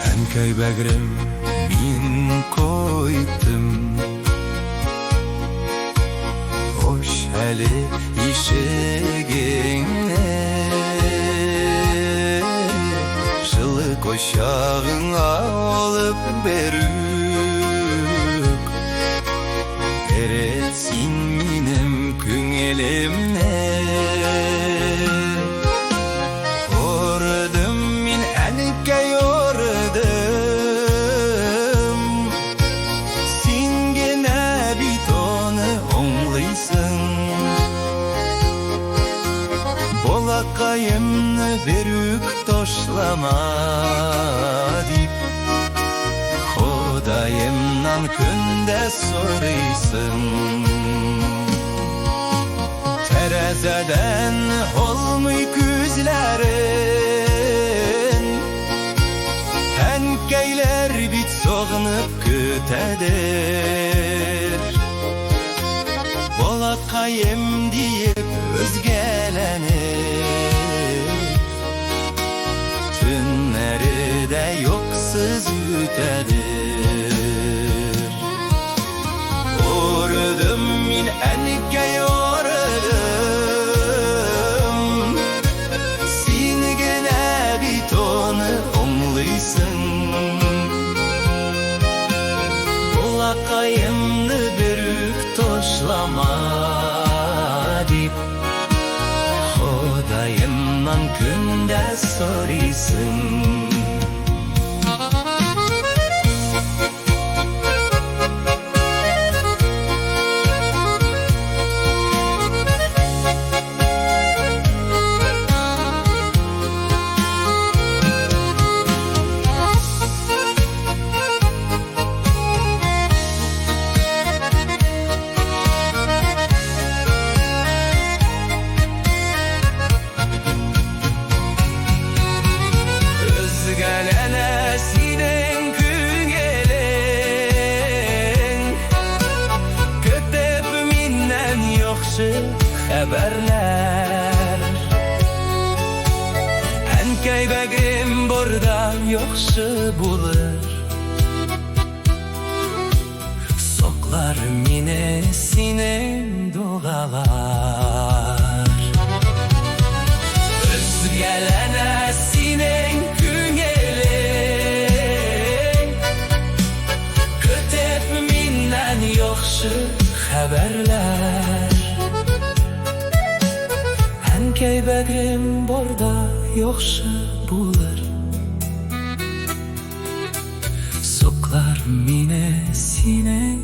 Әнкәй бәгрем мин койдым, Хош әле ишегеңне, Жылы кочагыңа алып берүк, Бересиң минем күңелемне. Ордым мин әнкәй ордым, Син генә бит аны оңлыйсың. Балакаемны берүк ташлама дип, Ходаемнан көндә сорыйсың. Тәрәзәдән алмый күзләрен, Әнкәйләр бит сагынып көтәдер. Балакаем диеп өзгәләнеп, Төннәре дә юксыз үтәдер. Ордым мин әнкәй ордым, Син генә бит аны оңлыйсың. Балакаемны берүк ташлама дип, Ходаемнан көндә сорыйсың. Özgələnə sinin küngəlin, Kötəb mindən yoxşı xəbərlər. Ənkəy bəgrim burada yoxşı bulur, Soklar mine sinin doğalar. Özgələnə sinin küngəlin, Kötəb mindən yoxşı xəbərlər. Ənkəy bəgrim burada yoxşı bulur, Soklar mine sinin